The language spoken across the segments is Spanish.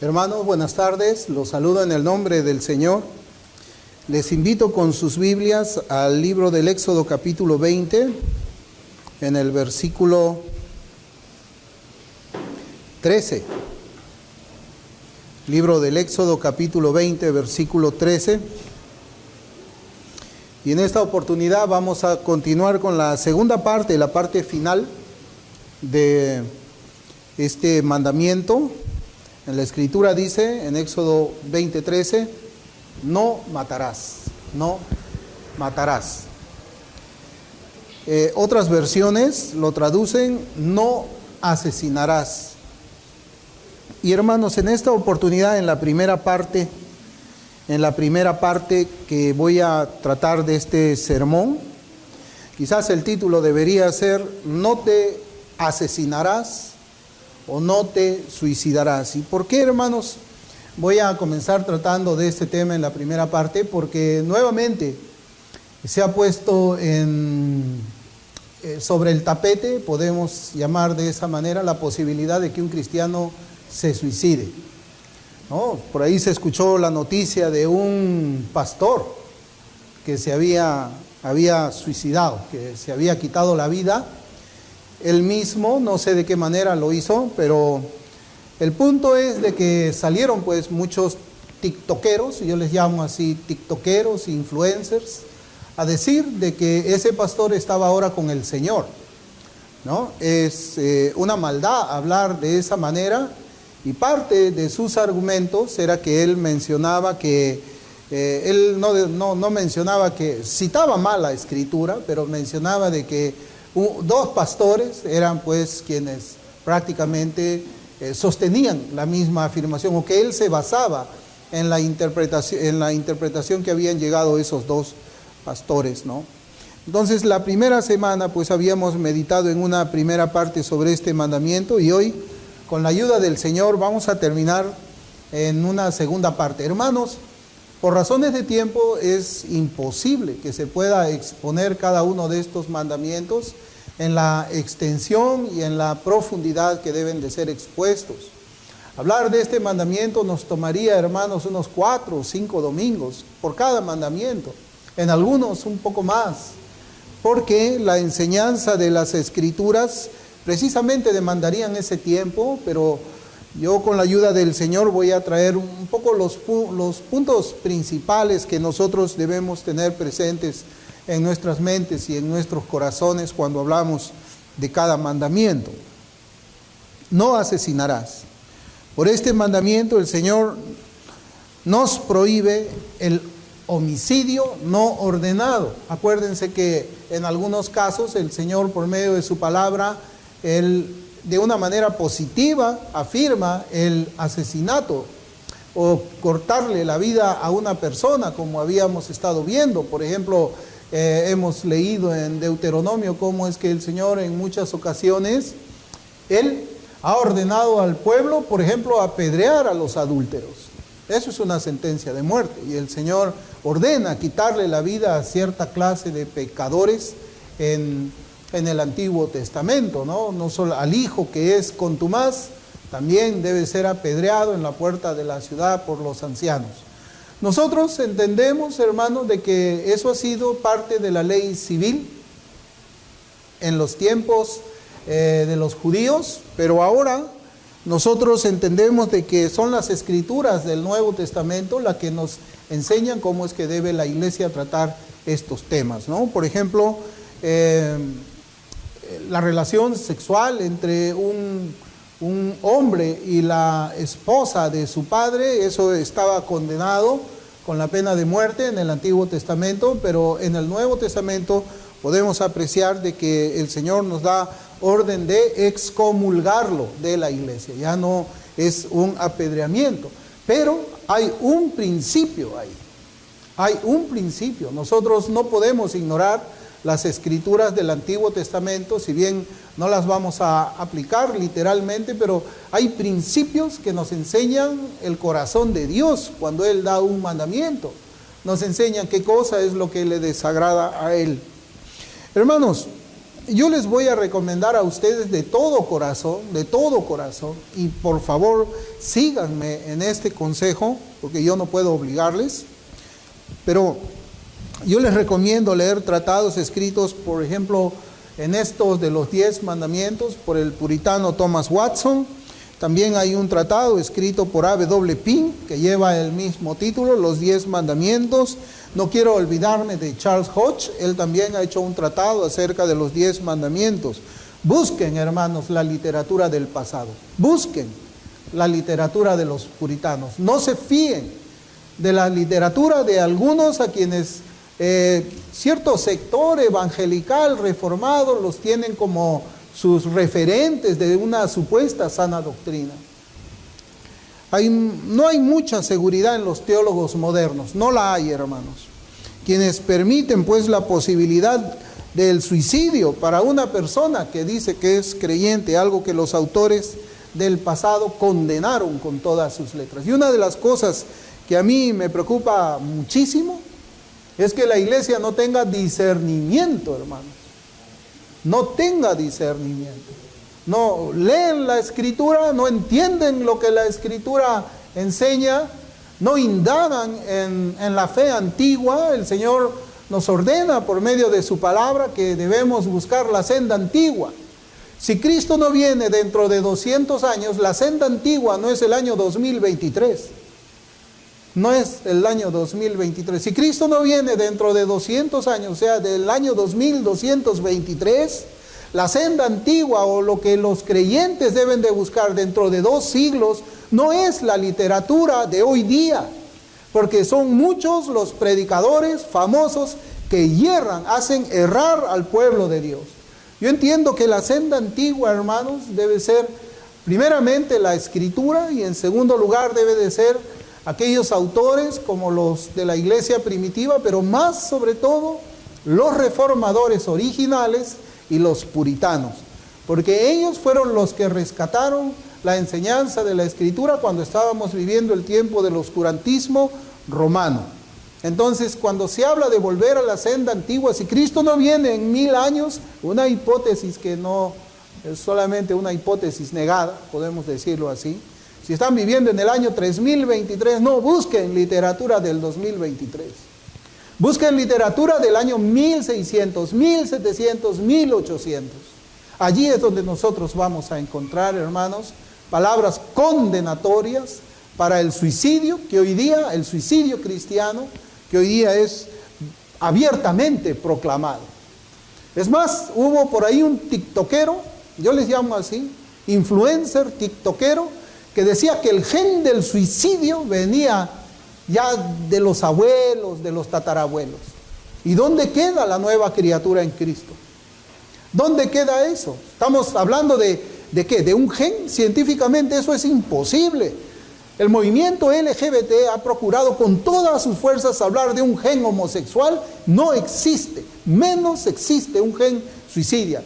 Hermanos, buenas tardes. Los saludo en el nombre del Señor. Les invito con sus Biblias al libro del Éxodo capítulo 20, en el versículo 13. Libro del Éxodo capítulo 20, versículo 13. Y en esta oportunidad vamos a continuar con la segunda parte, la parte final de este mandamiento. En la Escritura dice, en Éxodo 20:13, no matarás, no matarás. Otras versiones lo traducen, no asesinarás. Y hermanos, en esta oportunidad, en la primera parte que voy a tratar de este sermón, quizás el título debería ser, no te asesinarás o no te suicidarás. ¿Y por qué, hermanos, voy a comenzar tratando de este tema en la primera parte? Porque nuevamente se ha puesto sobre el tapete, podemos llamar de esa manera, la posibilidad de que un cristiano se suicide, ¿no? Por ahí se escuchó la noticia de un pastor que se había suicidado, que se había quitado la vida. Él mismo, no sé de qué manera lo hizo, pero el punto es de que salieron pues muchos tiktokeros, yo les llamo así tiktokeros, influencers, a decir de que ese pastor estaba ahora con el Señor, ¿no? Es una maldad hablar de esa manera, y parte de sus argumentos era que él mencionaba que, él no mencionaba que, citaba mal la Escritura, pero mencionaba de que dos pastores eran pues quienes prácticamente sostenían la misma afirmación, o que él se basaba en la interpretación que habían llegado esos dos pastores, ¿no? Entonces la primera semana pues habíamos meditado en una primera parte sobre este mandamiento, y hoy con la ayuda del Señor vamos a terminar en una segunda parte. Hermanos, por razones de tiempo es imposible que se pueda exponer cada uno de estos mandamientos en la extensión y en la profundidad que deben de ser expuestos. Hablar de este mandamiento nos tomaría, hermanos, unos 4 o 5 domingos por cada mandamiento, en algunos un poco más, porque la enseñanza de las Escrituras precisamente demandarían ese tiempo, pero yo con la ayuda del Señor voy a traer un poco los puntos principales que nosotros debemos tener presentes en nuestras mentes y en nuestros corazones cuando hablamos de cada mandamiento. No asesinarás. Por este mandamiento el Señor nos prohíbe el homicidio no ordenado. Acuérdense que en algunos casos el Señor, por medio de su palabra, Él de una manera positiva afirma el asesinato o cortarle la vida a una persona, como habíamos estado viendo. Por ejemplo, hemos leído en Deuteronomio cómo es que el Señor en muchas ocasiones, Él ha ordenado al pueblo, por ejemplo, apedrear a los adúlteros. Eso es una sentencia de muerte, y el Señor ordena quitarle la vida a cierta clase de pecadores en el Antiguo Testamento, ¿no? No solo al hijo que es contumaz, también debe ser apedreado en la puerta de la ciudad por los ancianos. Nosotros entendemos, hermanos, de que eso ha sido parte de la ley civil en los tiempos de los judíos, pero ahora nosotros entendemos de que son las Escrituras del Nuevo Testamento las que nos enseñan cómo es que debe la iglesia tratar estos temas, ¿no? Por ejemplo, la relación sexual entre un hombre y la esposa de su padre, eso estaba condenado con la pena de muerte en el Antiguo Testamento, pero en el Nuevo Testamento podemos apreciar de que el Señor nos da orden de excomulgarlo de la iglesia. Ya no es un apedreamiento, pero hay un principio ahí. Hay un principio. Nosotros no podemos ignorar las Escrituras del Antiguo Testamento, si bien no las vamos a aplicar literalmente, pero hay principios que nos enseñan el corazón de Dios cuando Él da un mandamiento. Nos enseñan qué cosa es lo que le desagrada a Él. Hermanos, yo les voy a recomendar a ustedes de todo corazón, y por favor síganme en este consejo, porque yo no puedo obligarles, pero yo les recomiendo leer tratados escritos, por ejemplo, en estos de los 10 mandamientos, por el puritano Thomas Watson. También hay un tratado escrito por A.W. Pink, que lleva el mismo título, Los 10 Mandamientos. No quiero olvidarme de Charles Hodge, él también ha hecho un tratado acerca de los 10 mandamientos. Busquen, hermanos, la literatura del pasado. Busquen la literatura de los puritanos. No se fíen de la literatura de algunos a quienes cierto sector evangelical reformado los tienen como sus referentes de una supuesta sana doctrina. No hay mucha seguridad en los teólogos modernos, no la hay, hermanos, quienes permiten pues la posibilidad del suicidio para una persona que dice que es creyente, algo que los autores del pasado condenaron con todas sus letras. Y una de las cosas que a mí me preocupa muchísimo es que la iglesia no tenga discernimiento, hermanos. No tenga discernimiento. No leen la Escritura, no entienden lo que la Escritura enseña, no indagan en la fe antigua. El Señor nos ordena por medio de su palabra que debemos buscar la senda antigua. Si Cristo no viene dentro de 200 años, la senda antigua no es el año 2023. No es el año 2023. Si Cristo no viene dentro de 200 años, o sea, del año 2223, la senda antigua o lo que los creyentes deben de buscar dentro de 2 siglos no es la literatura de hoy día, porque son muchos los predicadores famosos que hierran, hacen errar al pueblo de Dios. Yo entiendo que la senda antigua, hermanos, debe ser primeramente la Escritura, y en segundo lugar debe de ser aquellos autores como los de la iglesia primitiva, pero más sobre todo los reformadores originales y los puritanos, porque ellos fueron los que rescataron la enseñanza de la Escritura cuando estábamos viviendo el tiempo del oscurantismo romano. Entonces, cuando se habla de volver a la senda antigua, si Cristo no viene en 1000 años, una hipótesis que no es solamente una hipótesis negada, podemos decirlo así. Si están viviendo en el año 3023, no busquen literatura del 2023. Busquen literatura del año 1600, 1700, 1800. Allí es donde nosotros vamos a encontrar, hermanos, palabras condenatorias para el suicidio, que hoy día, el suicidio cristiano, que hoy día es abiertamente proclamado. Es más, hubo por ahí un tiktokero, yo les llamo así, influencer tiktokero, que decía que el gen del suicidio venía ya de los abuelos, de los tatarabuelos. ¿Y dónde queda la nueva criatura en Cristo? ¿Dónde queda eso? Estamos hablando ¿de qué? ¿De un gen? Científicamente eso es imposible. El movimiento LGBT ha procurado con todas sus fuerzas hablar de un gen homosexual. No existe, menos existe un gen suicida.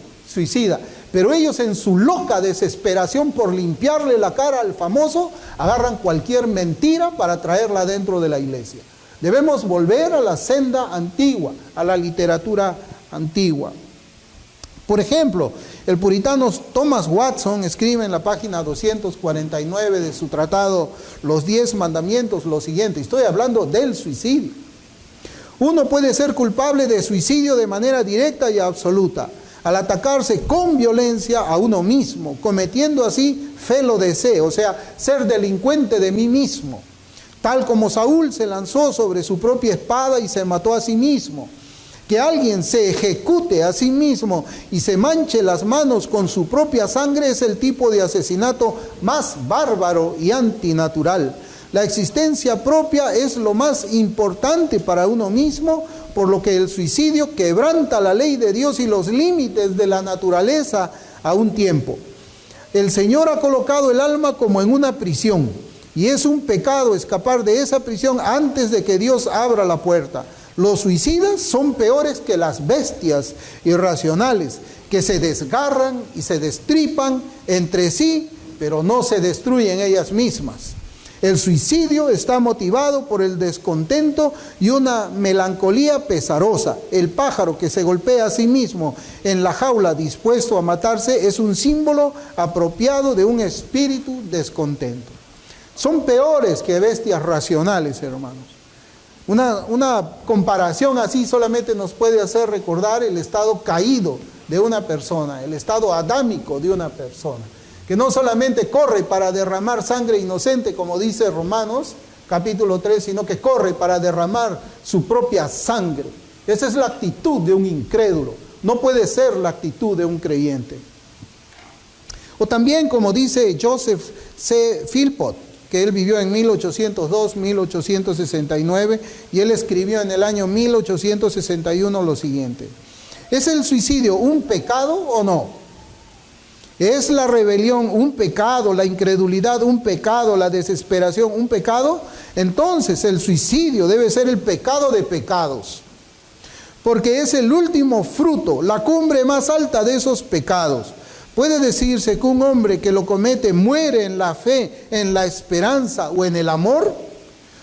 Pero ellos, en su loca desesperación por limpiarle la cara al famoso, agarran cualquier mentira para traerla dentro de la iglesia. Debemos volver a la senda antigua, a la literatura antigua. Por ejemplo, el puritano Thomas Watson escribe en la página 249 de su tratado Los 10 Mandamientos lo siguiente. Estoy hablando del suicidio. Uno puede ser culpable de suicidio de manera directa y absoluta, al atacarse con violencia a uno mismo, cometiendo así felo de se, o sea, ser delincuente de mí mismo, tal como Saúl se lanzó sobre su propia espada y se mató a sí mismo. Que alguien se ejecute a sí mismo y se manche las manos con su propia sangre es el tipo de asesinato más bárbaro y antinatural. La existencia propia es lo más importante para uno mismo, por lo que el suicidio quebranta la ley de Dios y los límites de la naturaleza a un tiempo. El Señor ha colocado el alma como en una prisión, y es un pecado escapar de esa prisión antes de que Dios abra la puerta. Los suicidas son peores que las bestias irracionales, que se desgarran y se destripan entre sí, pero no se destruyen ellas mismas. El suicidio está motivado por el descontento y una melancolía pesarosa. El pájaro que se golpea a sí mismo en la jaula dispuesto a matarse es un símbolo apropiado de un espíritu descontento. Son peores que bestias racionales, hermanos. Una comparación así solamente nos puede hacer recordar el estado caído de una persona, el estado adámico de una persona, que no solamente corre para derramar sangre inocente, como dice Romanos capítulo 3, sino que corre para derramar su propia sangre. Esa es la actitud de un incrédulo, no puede ser la actitud de un creyente. O también, como dice Joseph C. Philpott, que él vivió en 1802-1869, y él escribió en el año 1861 lo siguiente: ¿es el suicidio un pecado o no? ¿Es la rebelión un pecado, la incredulidad un pecado, la desesperación un pecado? Entonces el suicidio debe ser el pecado de pecados, porque es el último fruto, la cumbre más alta de esos pecados. ¿Puede decirse que un hombre que lo comete muere en la fe, en la esperanza o en el amor?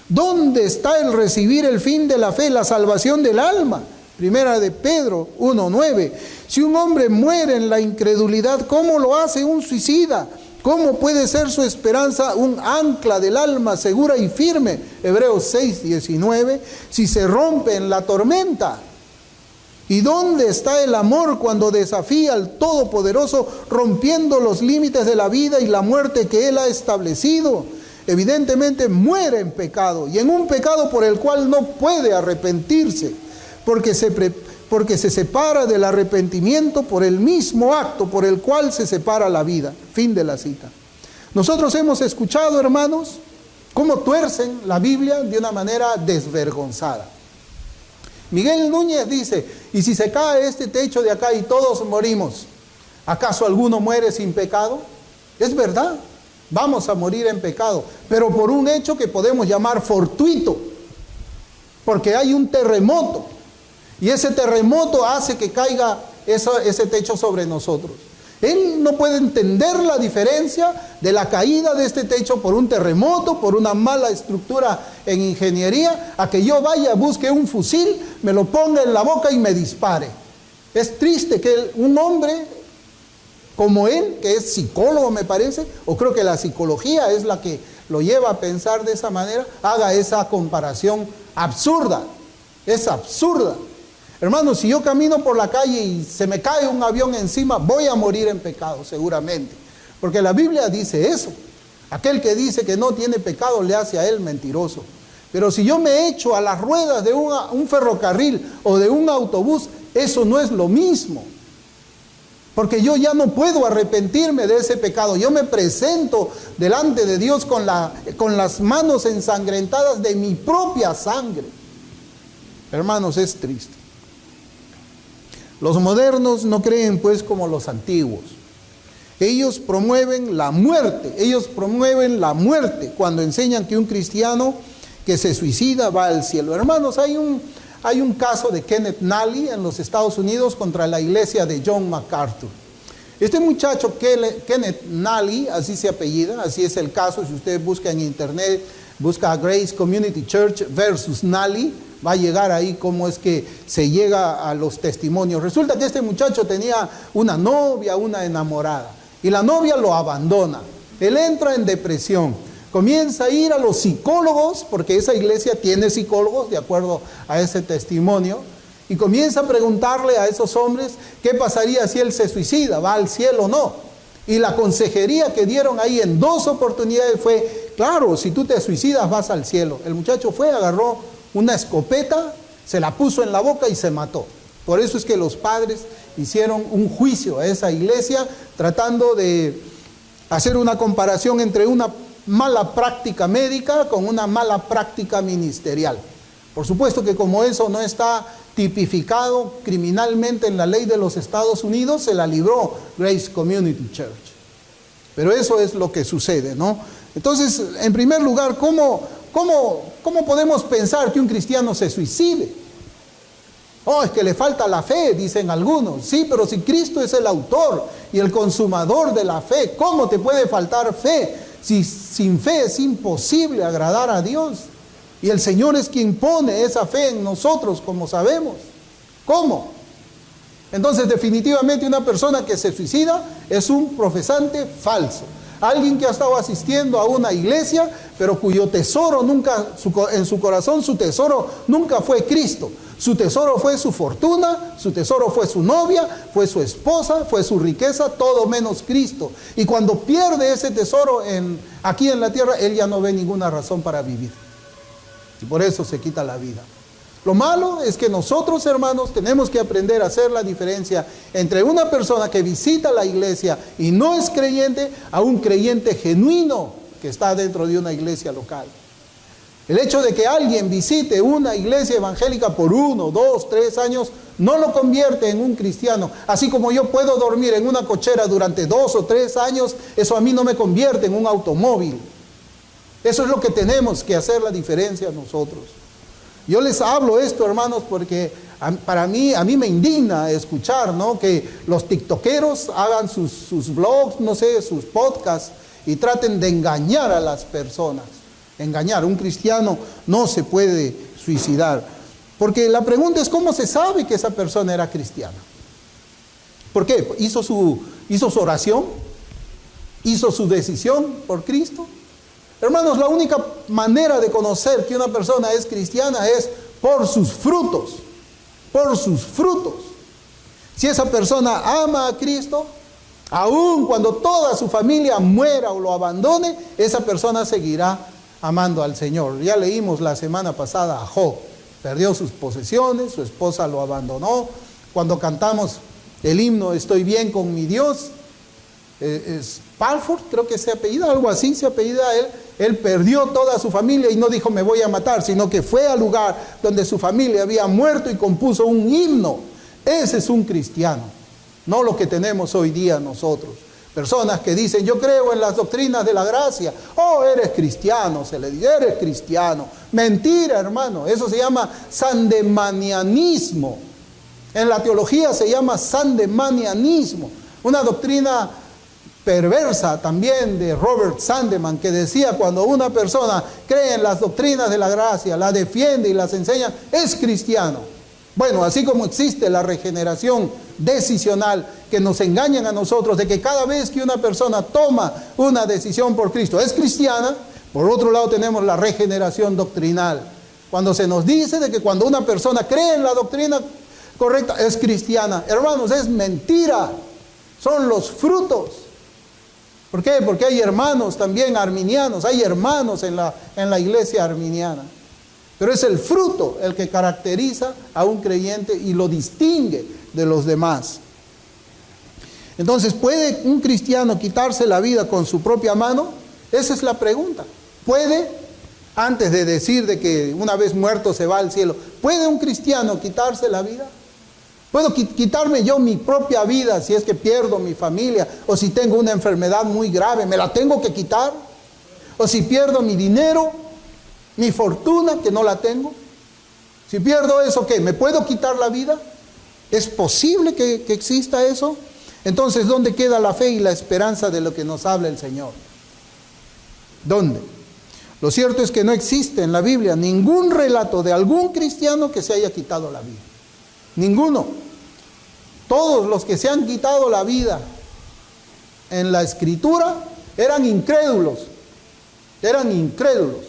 ¿Dónde está el recibir el fin de la fe, la salvación del alma? Primera de Pedro 1:9. Si un hombre muere en la incredulidad, ¿cómo lo hace un suicida? ¿Cómo puede ser su esperanza un ancla del alma segura y firme? Hebreos 6:19. Si se rompe en la tormenta. ¿Y dónde está el amor cuando desafía al Todopoderoso, rompiendo los límites de la vida y la muerte que Él ha establecido? Evidentemente muere en pecado, y en un pecado por el cual no puede arrepentirse, porque se separa del arrepentimiento por el mismo acto por el cual se separa la vida. Fin de la cita. Nosotros hemos escuchado, hermanos, cómo tuercen la Biblia de una manera desvergonzada. Miguel Núñez dice: ¿y si se cae este techo de acá y todos morimos, acaso alguno muere sin pecado? Es verdad, vamos a morir en pecado, pero por un hecho que podemos llamar fortuito, porque hay un terremoto, y ese terremoto hace que caiga ese techo sobre nosotros. Él no puede entender la diferencia de la caída de este techo por un terremoto, por una mala estructura en ingeniería, a que yo vaya, busque un fusil, me lo ponga en la boca y me dispare. Es triste que un hombre como él, que es psicólogo me parece, o creo que la psicología es la que lo lleva a pensar de esa manera, haga esa comparación absurda. Es absurda. Hermanos, si yo camino por la calle y se me cae un avión encima, voy a morir en pecado seguramente. Porque la Biblia dice eso. Aquel que dice que no tiene pecado le hace a él mentiroso. Pero si yo me echo a las ruedas de un ferrocarril o de un autobús, eso no es lo mismo. Porque yo ya no puedo arrepentirme de ese pecado. Yo me presento delante de Dios con las manos ensangrentadas de mi propia sangre. Hermanos, es triste. Los modernos no creen pues como los antiguos. Ellos promueven la muerte. Ellos promueven la muerte cuando enseñan que un cristiano que se suicida va al cielo. Hermanos, hay un caso de Kenneth Nally en los Estados Unidos contra la iglesia de John MacArthur. Este muchacho, Kenneth Nally, así se apellida, así es el caso. Si usted busca en internet, busca Grace Community Church versus Nally, va a llegar ahí cómo es que se llega a los testimonios. Resulta que este muchacho tenía una novia, una enamorada, y la novia lo abandona. Él entra en depresión, comienza a ir a los psicólogos, porque esa iglesia tiene psicólogos, de acuerdo a ese testimonio, y comienza a preguntarle a esos hombres qué pasaría si él se suicida, va al cielo o no. Y la consejería que dieron ahí en 2 oportunidades fue: claro, si tú te suicidas vas al cielo. El muchacho fue, agarró una escopeta, se la puso en la boca y se mató. Por eso es que los padres hicieron un juicio a esa iglesia, tratando de hacer una comparación entre una mala práctica médica con una mala práctica ministerial. Por supuesto que como eso no está tipificado criminalmente en la ley de los Estados Unidos, se la libró Grace Community Church. Pero eso es lo que sucede, ¿no? Entonces, en primer lugar, ¿cómo podemos pensar que un cristiano se suicide? Oh, es que le falta la fe, dicen algunos. Sí, pero si Cristo es el autor y el consumador de la fe, ¿cómo te puede faltar fe Si sin fe es imposible agradar a Dios. Y el Señor es quien pone esa fe en nosotros, como sabemos. ¿Cómo? Entonces, definitivamente una persona que se suicida es un profesante falso. Alguien que ha estado asistiendo a una iglesia, pero cuyo tesoro nunca, en su corazón, su tesoro nunca fue Cristo. Su tesoro fue su fortuna, su tesoro fue su novia, fue su esposa, fue su riqueza, todo menos Cristo. Y cuando pierde ese tesoro aquí en la tierra, él ya no ve ninguna razón para vivir. Y por eso se quita la vida. Lo malo es que nosotros, hermanos, tenemos que aprender a hacer la diferencia entre una persona que visita la iglesia y no es creyente, a un creyente genuino que está dentro de una iglesia local. El hecho de que alguien visite una iglesia evangélica por 1, 2, 3 años no lo convierte en un cristiano. Así como yo puedo dormir en una cochera durante 2 o 3 años, eso a mí no me convierte en un automóvil. Eso es lo que tenemos que hacer la diferencia nosotros. Yo les hablo esto, hermanos, porque a mí me indigna escuchar, ¿no?, que los tiktokeros hagan sus blogs, no sé, sus podcasts y traten de engañar a las personas. Engañar. Un cristiano no se puede suicidar. Porque la pregunta es, ¿cómo se sabe que esa persona era cristiana? ¿Por qué? ¿Hizo su oración? ¿Hizo su decisión por Cristo? Hermanos, la única manera de conocer que una persona es cristiana es por sus frutos. Por sus frutos. Si esa persona ama a Cristo, aun cuando toda su familia muera o lo abandone, esa persona seguirá amando al Señor. Ya leímos la semana pasada a Job. Perdió sus posesiones, su esposa lo abandonó. Cuando cantamos el himno Estoy bien con mi Dios, Palford, creo que se apellida, algo así se apellida él. Él perdió toda su familia y no dijo me voy a matar, sino que fue al lugar donde su familia había muerto y compuso un himno. Ese es un cristiano, no lo que tenemos hoy día nosotros. Personas que dicen yo creo en las doctrinas de la gracia. Oh, eres cristiano, se le dice, eres cristiano. Mentira, hermano, eso se llama sandemanianismo. En la teología se llama sandemanianismo, una doctrina perversa también de Robert Sandeman, que decía cuando una persona cree en las doctrinas de la gracia, la defiende y las enseña, es cristiano. Bueno, así como existe la regeneración decisional, que nos engañan a nosotros de que cada vez que una persona toma una decisión por Cristo es cristiana, por otro lado tenemos la regeneración doctrinal, cuando se nos dice de que cuando una persona cree en la doctrina correcta es cristiana. Hermanos, es mentira, son los frutos. ¿Por qué? Porque hay hermanos también arminianos, hay hermanos en la iglesia arminiana. Pero es el fruto el que caracteriza a un creyente y lo distingue de los demás. Entonces, ¿puede un cristiano quitarse la vida con su propia mano? Esa es la pregunta. ¿Puede? Antes de decir de que una vez muerto se va al cielo, ¿puede un cristiano quitarse la vida? ¿Puedo quitarme yo mi propia vida si es que pierdo mi familia? O si tengo una enfermedad muy grave, ¿me la tengo que quitar? O si pierdo mi dinero, mi fortuna, que no la tengo. Si pierdo eso, ¿qué? ¿Me puedo quitar la vida? ¿Es posible que exista eso? Entonces, ¿dónde queda la fe y la esperanza de lo que nos habla el Señor? ¿Dónde? Lo cierto es que no existe en la Biblia ningún relato de algún cristiano que se haya quitado la vida. Ninguno. Todos los que se han quitado la vida en la Escritura eran incrédulos. Eran incrédulos.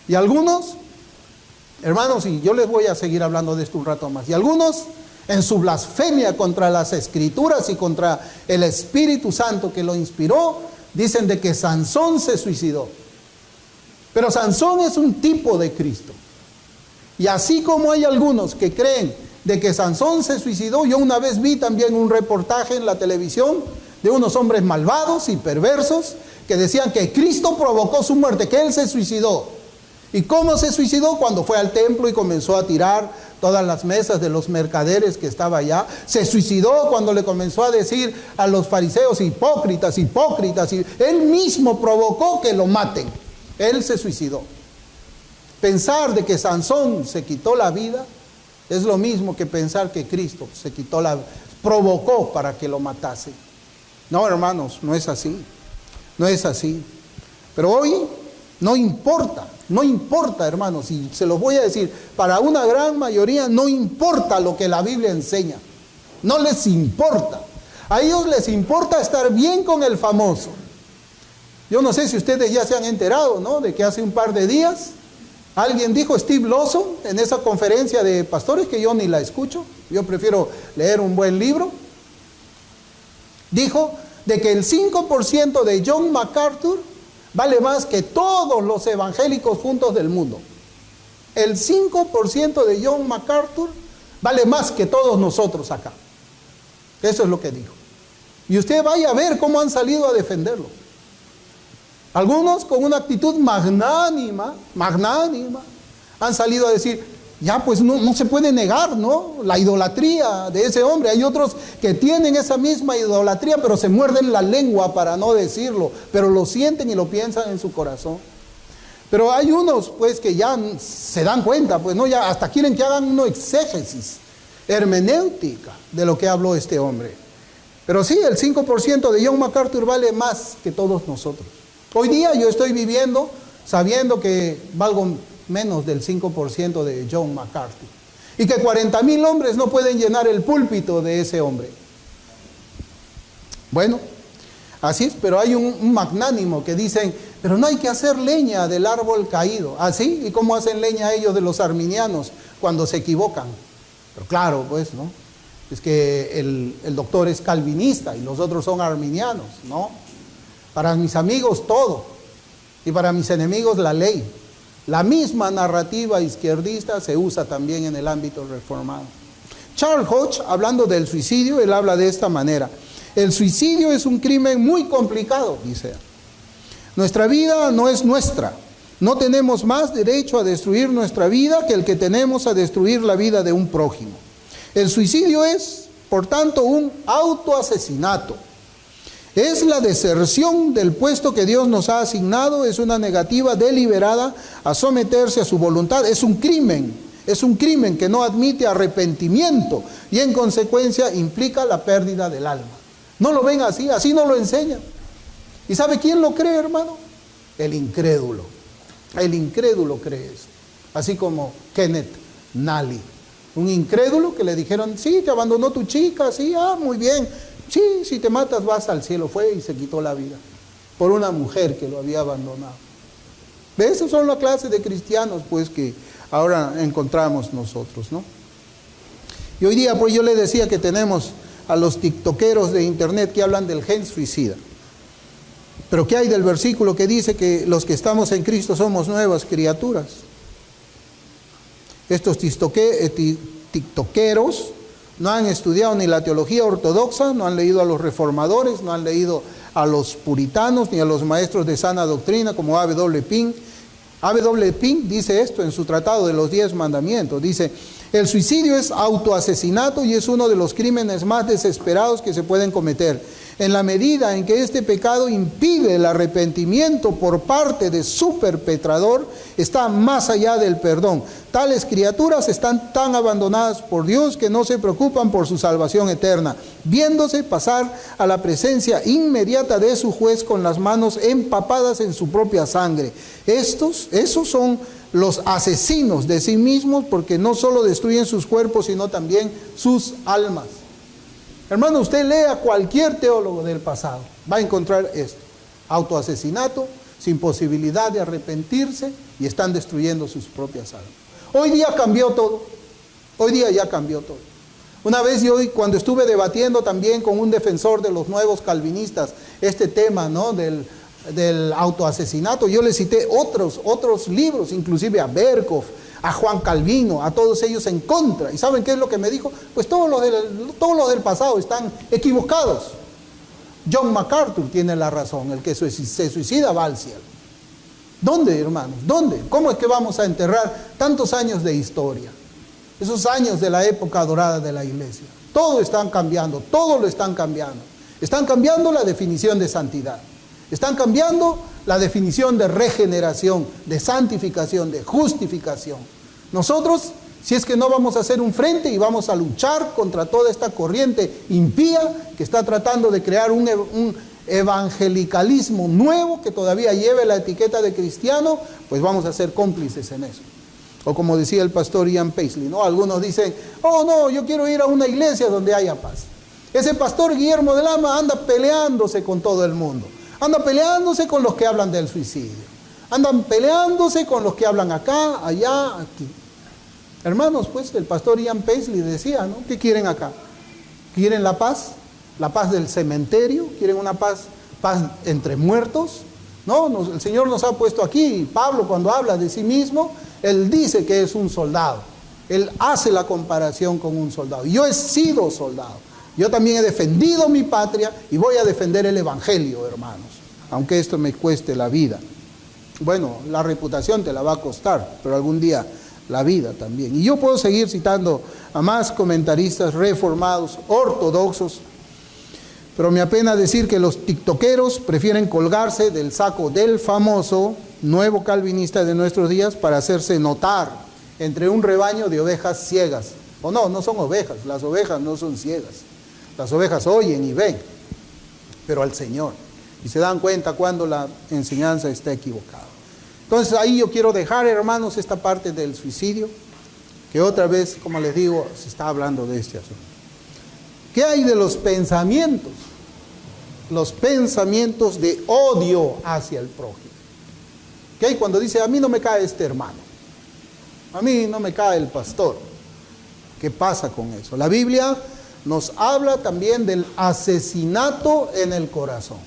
Y algunos, hermanos, y yo les voy a seguir hablando de esto un rato más, y algunos en su blasfemia contra las Escrituras y contra el Espíritu Santo que lo inspiró, dicen de que Sansón se suicidó. Pero Sansón es un tipo de Cristo. Y así como hay algunos que creen de que Sansón se suicidó, yo una vez vi también un reportaje en la televisión de unos hombres malvados y perversos que decían que Cristo provocó su muerte, que él se suicidó. ¿Y cómo se suicidó? Cuando fue al templo y comenzó a tirar todas las mesas de los mercaderes que estaba allá. Se suicidó cuando le comenzó a decir a los fariseos hipócritas, hipócritas, y él mismo provocó que lo maten. Él se suicidó. Pensar de que Sansón se quitó la vida es lo mismo que pensar que Cristo provocó para que lo matase. No, hermanos, no es así. No es así. Pero hoy no importa, hermanos, y se los voy a decir, para una gran mayoría no importa lo que la Biblia enseña. No les importa. A ellos les importa estar bien con el famoso. Yo no sé si ustedes ya se han enterado, ¿no?, de que hace un par de días alguien dijo, Steve Lawson, en esa conferencia de pastores, que yo ni la escucho, yo prefiero leer un buen libro, dijo de que el 5% de John MacArthur vale más que todos los evangélicos juntos del mundo. El 5% de John MacArthur vale más que todos nosotros acá. Eso es lo que dijo. Y usted vaya a ver cómo han salido a defenderlo. Algunos con una actitud magnánima, han salido a decir, ya pues no se puede negar, ¿no?, la idolatría de ese hombre. Hay otros que tienen esa misma idolatría, pero se muerden la lengua para no decirlo, pero lo sienten y lo piensan en su corazón. Pero hay unos pues que ya se dan cuenta, pues no, ya hasta quieren que hagan una exégesis hermenéutica de lo que habló este hombre. Pero sí, el 5% de John MacArthur vale más que todos nosotros. Hoy día yo estoy viviendo sabiendo que valgo menos del 5% de John MacArthur. Y que 40,000 hombres no pueden llenar el púlpito de ese hombre. Bueno, así es, pero hay un magnánimo que dicen, pero no hay que hacer leña del árbol caído. ¿Así? ¿Y cómo hacen leña ellos de los arminianos cuando se equivocan? Pero claro, pues, ¿no? Es que el doctor es calvinista y los otros son arminianos, ¿no? Para mis amigos todo, y para mis enemigos la ley. La misma narrativa izquierdista se usa también en el ámbito reformado. Charles Hodge, hablando del suicidio, él habla de esta manera. El suicidio es un crimen muy complicado, dice. Nuestra vida no es nuestra. No tenemos más derecho a destruir nuestra vida que el que tenemos a destruir la vida de un prójimo. El suicidio es, por tanto, un autoasesinato. Es la deserción del puesto que Dios nos ha asignado, es una negativa deliberada a someterse a su voluntad. Es un crimen que no admite arrepentimiento y en consecuencia implica la pérdida del alma. No lo ven así, así no lo enseñan. ¿Y sabe quién lo cree, hermano? El incrédulo. El incrédulo cree eso. Así como Kenneth Nally, un incrédulo que le dijeron, sí, te abandonó tu chica, sí, muy bien. Sí, si te matas vas al cielo. Fue y se quitó la vida por una mujer que lo había abandonado. Esas son la clase de cristianos pues que ahora encontramos nosotros, ¿no? Y hoy día pues yo le decía que tenemos a los tiktokeros de internet que hablan del gen suicida. Pero ¿qué hay del versículo que dice que los que estamos en Cristo somos nuevas criaturas? Estos tiktokeros no han estudiado ni la teología ortodoxa, no han leído a los reformadores, no han leído a los puritanos, ni a los maestros de sana doctrina como A.W. Pink. A.W. Pink dice esto en su tratado de los 10 mandamientos. Dice, el suicidio es autoasesinato y es uno de los crímenes más desesperados que se pueden cometer. En la medida en que este pecado impide el arrepentimiento por parte de su perpetrador, está más allá del perdón. Tales criaturas están tan abandonadas por Dios que no se preocupan por su salvación eterna, viéndose pasar a la presencia inmediata de su juez con las manos empapadas en su propia sangre. Esos son los asesinos de sí mismos, porque no solo destruyen sus cuerpos, sino también sus almas. Hermano, usted lea cualquier teólogo del pasado, va a encontrar esto: autoasesinato, sin posibilidad de arrepentirse, y están destruyendo sus propias almas. Hoy día cambió todo, hoy día ya cambió todo. Una vez yo, cuando estuve debatiendo también con un defensor de los nuevos calvinistas este tema, ¿no?, del autoasesinato, yo le cité otros libros, inclusive a Berkhoff, a Juan Calvino, a todos ellos en contra. ¿Y saben qué es lo que me dijo? Pues todos los del pasado están equivocados. John MacArthur tiene la razón, el que se suicida va al cielo. ¿Dónde, hermanos? ¿Dónde? ¿Cómo es que vamos a enterrar tantos años de historia? Esos años de la época dorada de la iglesia. Todo están cambiando, todo lo están cambiando. Están cambiando la definición de santidad. Están cambiando la definición de regeneración, de santificación, de justificación. Nosotros, si es que no vamos a hacer un frente y vamos a luchar contra toda esta corriente impía que está tratando de crear un evangelicalismo nuevo que todavía lleve la etiqueta de cristiano, pues vamos a ser cómplices en eso. O como decía el pastor Ian Paisley, ¿no? Algunos dicen, oh no, yo quiero ir a una iglesia donde haya paz. Ese pastor Guillermo de Lama anda peleándose con todo el mundo. Anda peleándose con los que hablan del suicidio. Andan peleándose con los que hablan acá, allá, aquí. Hermanos, pues el pastor Ian Paisley decía, ¿no? ¿Qué quieren acá? ¿Quieren la paz? ¿La paz del cementerio? ¿Quieren una paz entre muertos? No, el Señor nos ha puesto aquí. Pablo, cuando habla de sí mismo, él dice que es un soldado. Él hace la comparación con un soldado. Yo he sido soldado. Yo también he defendido mi patria y voy a defender el evangelio, hermanos. Aunque esto me cueste la vida. Bueno, la reputación te la va a costar, pero algún día la vida también. Y yo puedo seguir citando a más comentaristas reformados, ortodoxos, pero me apena decir que los tiktokeros prefieren colgarse del saco del famoso nuevo calvinista de nuestros días para hacerse notar entre un rebaño de ovejas ciegas. O no, no son ovejas, las ovejas no son ciegas. Las ovejas oyen y ven, pero al Señor. Y se dan cuenta cuando la enseñanza está equivocada. Entonces ahí yo quiero dejar, hermanos, esta parte del suicidio, que otra vez, como les digo, se está hablando de este asunto. ¿Qué hay de los pensamientos? Los pensamientos de odio hacia el prójimo. ¿Qué hay cuando dice, a mí no me cae este hermano? A mí no me cae el pastor. ¿Qué pasa con eso? La Biblia nos habla también del asesinato en el corazón.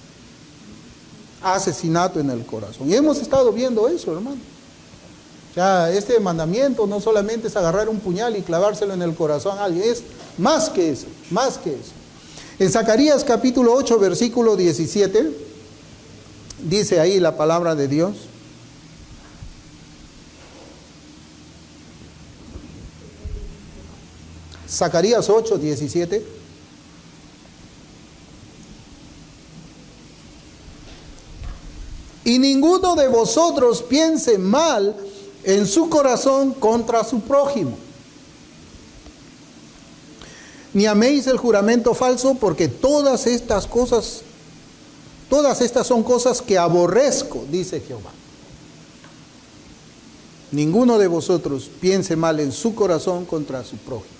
Asesinato en el corazón. Y hemos estado viendo eso, hermano. Ya este mandamiento no solamente es agarrar un puñal y clavárselo en el corazón a alguien, es más que eso, más que eso. En Zacarías capítulo 8, versículo 17, dice ahí la palabra de Dios. Zacarías 8, 17. Y ninguno de vosotros piense mal en su corazón contra su prójimo. Ni améis el juramento falso, porque todas estas son cosas que aborrezco, dice Jehová. Ninguno de vosotros piense mal en su corazón contra su prójimo.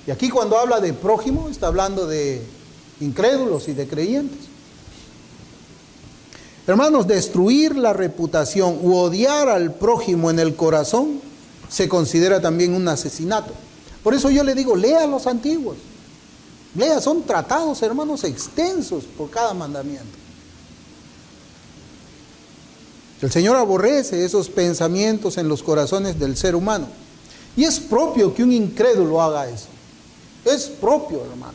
Y aquí cuando habla de prójimo, está hablando de incrédulos y de creyentes. Hermanos, destruir la reputación u odiar al prójimo en el corazón se considera también un asesinato. Por eso yo le digo, lea los antiguos. Lea, son tratados, hermanos, extensos por cada mandamiento. El Señor aborrece esos pensamientos en los corazones del ser humano. Y es propio que un incrédulo haga eso. Es propio, hermanos,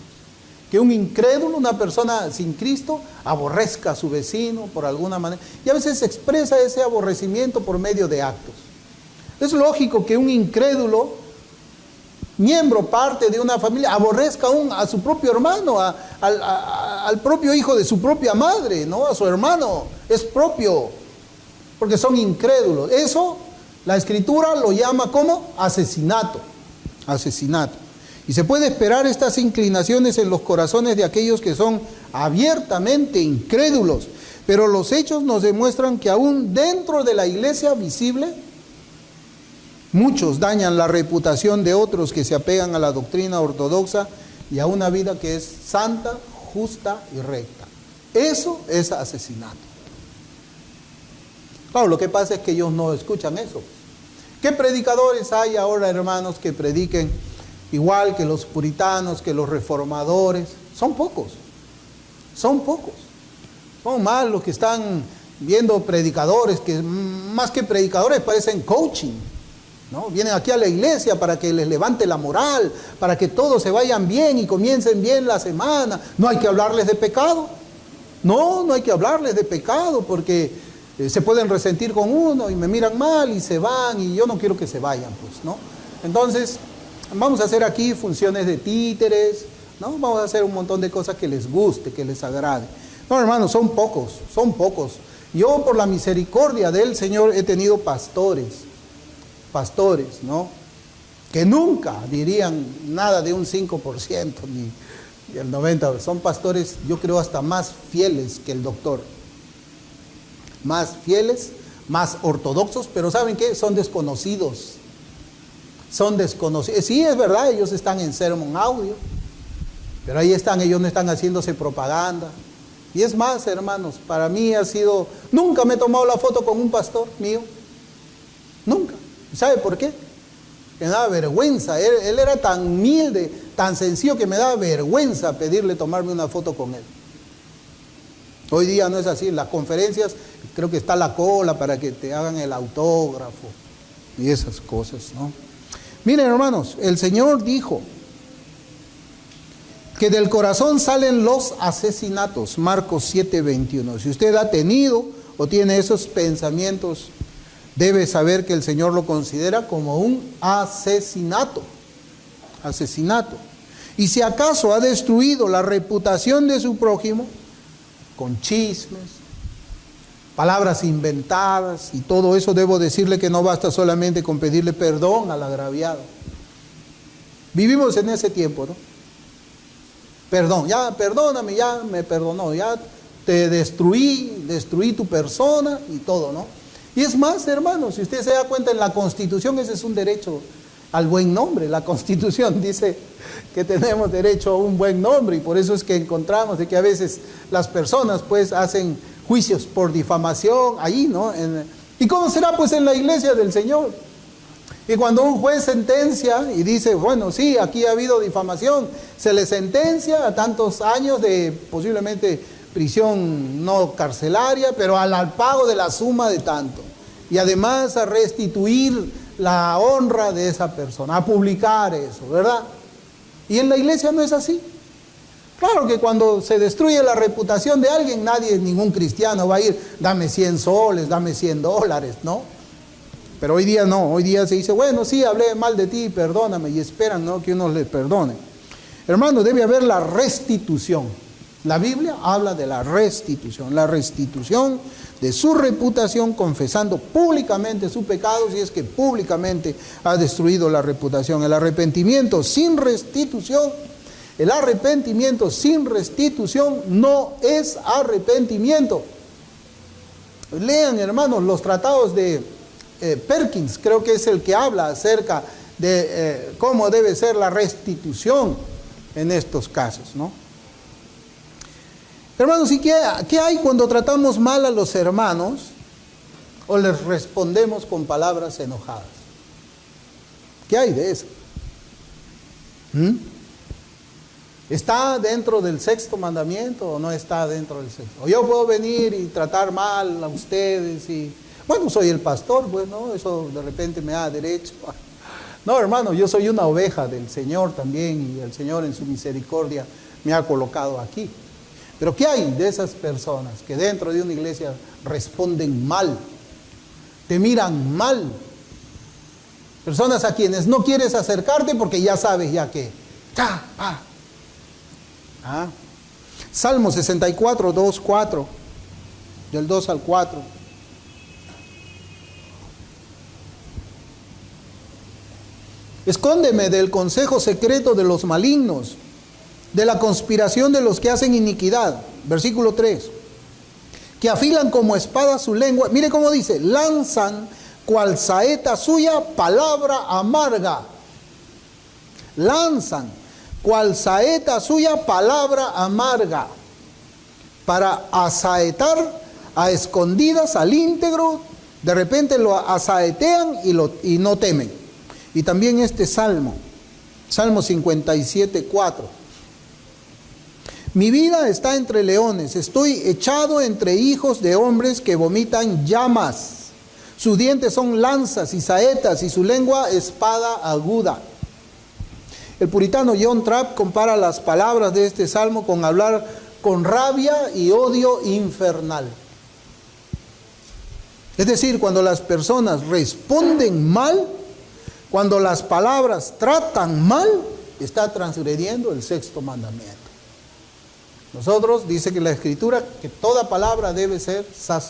que un incrédulo, una persona sin Cristo, aborrezca a su vecino por alguna manera. Y a veces expresa ese aborrecimiento por medio de actos. Es lógico que un incrédulo, miembro, parte de una familia, aborrezca a su propio hermano, al propio hijo de su propia madre, ¿no? A su hermano. Es propio, porque son incrédulos. Eso, la Escritura lo llama como asesinato. Asesinato. Y se puede esperar estas inclinaciones en los corazones de aquellos que son abiertamente incrédulos. Pero los hechos nos demuestran que aún dentro de la iglesia visible, muchos dañan la reputación de otros que se apegan a la doctrina ortodoxa y a una vida que es santa, justa y recta. Eso es asesinato. Claro, lo que pasa es que ellos no escuchan eso. ¿Qué predicadores hay ahora, hermanos, que prediquen igual que los puritanos, que los reformadores? Son pocos. Son pocos. Son más los que están viendo predicadores que más que predicadores parecen coaching, ¿no? Vienen aquí a la iglesia para que les levante la moral, para que todos se vayan bien y comiencen bien la semana. No hay que hablarles de pecado. No hay que hablarles de pecado porque se pueden resentir con uno y me miran mal y se van y yo no quiero que se vayan, pues, ¿no? Entonces, vamos a hacer aquí funciones de títeres, ¿no? Vamos a hacer un montón de cosas que les guste, que les agrade. No, hermanos, son pocos, son pocos. Yo, por la misericordia del Señor, he tenido pastores, ¿no? Que nunca dirían nada de un 5%, Y el 90% son pastores, yo creo, hasta más fieles que el doctor. Más fieles, más ortodoxos, pero ¿saben qué? Son desconocidos. Son desconocidos. Sí, es verdad, ellos están en Sermon Audio, pero ahí están, ellos no están haciéndose propaganda. Y es más, hermanos, para mí ha sido, nunca me he tomado la foto con un pastor mío. Nunca. ¿Sabe por qué? Me daba vergüenza. Él era tan humilde, tan sencillo, que me daba vergüenza pedirle tomarme una foto con él. Hoy día no es así. En las conferencias creo que está la cola para que te hagan el autógrafo y esas cosas, ¿no? Miren, hermanos, el Señor dijo que del corazón salen los asesinatos. Marcos 7:21. Si usted ha tenido o tiene esos pensamientos, debe saber que el Señor lo considera como un asesinato. Asesinato. Y si acaso ha destruido la reputación de su prójimo con chismes, palabras inventadas y todo eso, debo decirle que no basta solamente con pedirle perdón al agraviado. Vivimos en ese tiempo, ¿no? Perdón, ya perdóname, ya me perdonó, ya te destruí tu persona y todo, ¿no? Y es más, hermanos, si usted se da cuenta, en la Constitución ese es un derecho al buen nombre. La Constitución dice que tenemos derecho a un buen nombre, y por eso es que encontramos de que a veces las personas pues hacen juicios por difamación ahí, ¿no? ¿Y cómo será pues en la iglesia del Señor? Y cuando un juez sentencia y dice, bueno, sí, aquí ha habido difamación, se le sentencia a tantos años de posiblemente prisión no carcelaria, pero al pago de la suma de tanto. Y además a restituir la honra de esa persona, a publicar eso, ¿verdad? Y en la iglesia no es así. Claro que cuando se destruye la reputación de alguien, ningún cristiano va a ir, dame 100 soles, dame $100, ¿no? Pero hoy día no, hoy día se dice, bueno, sí, hablé mal de ti, perdóname, y esperan, ¿no?, que uno les perdone. Hermano, debe haber la restitución. La Biblia habla de la restitución de su reputación, confesando públicamente su pecado, si es que públicamente ha destruido la reputación. El arrepentimiento sin restitución no es arrepentimiento. Lean, hermanos, los tratados de Perkins, creo que es el que habla acerca de cómo debe ser la restitución en estos casos, ¿no? Hermanos, ¿y qué hay cuando tratamos mal a los hermanos o les respondemos con palabras enojadas? ¿Qué hay de eso? ¿Está dentro del 6º mandamiento o no está dentro del 6º? O yo puedo venir y tratar mal a ustedes y, bueno, soy el pastor, pues, ¿no? Eso de repente me da derecho. No, hermano, yo soy una oveja del Señor también, y el Señor en su misericordia me ha colocado aquí. Pero ¿qué hay de esas personas que dentro de una iglesia responden mal, te miran mal? Personas a quienes no quieres acercarte porque ya sabes ya que. Salmo 64, 2, 4, del 2 al 4. Escóndeme del consejo secreto de los malignos, de la conspiración de los que hacen iniquidad. Versículo 3. Que afilan como espada su lengua. Mire cómo dice, lanzan cual saeta suya palabra amarga. Lanzan cual saeta suya palabra amarga, para asaetar a escondidas al íntegro. De repente lo asaetean y no temen. Y también este Salmo 57, 4. Mi vida está entre leones, estoy echado entre hijos de hombres que vomitan llamas. Sus dientes son lanzas y saetas, y su lengua espada aguda. El puritano John Trapp compara las palabras de este salmo con hablar con rabia y odio infernal. Es decir, cuando las personas responden mal, cuando las palabras tratan mal, está transgrediendo el 6º mandamiento. Nosotros, dice que la Escritura, que toda palabra debe ser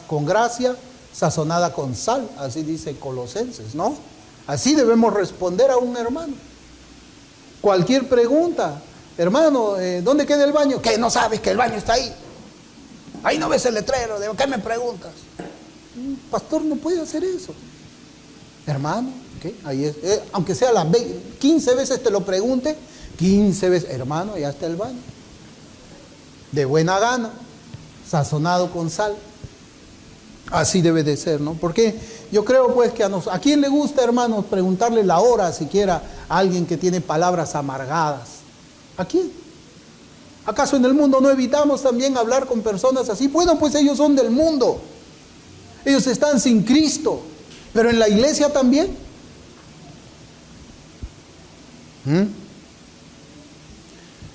con gracia, sazonada con sal, así dice Colosenses, ¿no? Así debemos responder a un hermano. Cualquier pregunta, hermano, ¿dónde queda el baño? ¿Qué? ¿No sabes que el baño está ahí? Ahí no ves el letrero, ¿de qué me preguntas? Un pastor no puede hacer eso. Hermano, ¿qué? Ahí es. Aunque sea las 15 veces te lo pregunte, 15 veces, hermano, ya está el baño. De buena gana, sazonado con sal. Así debe de ser, ¿no? Porque yo creo pues que ¿a quién le gusta, hermanos, preguntarle la hora siquiera a alguien que tiene palabras amargadas? ¿A quién? ¿Acaso en el mundo no evitamos también hablar con personas así? Bueno, pues ellos son del mundo. Ellos están sin Cristo. Pero en la iglesia también.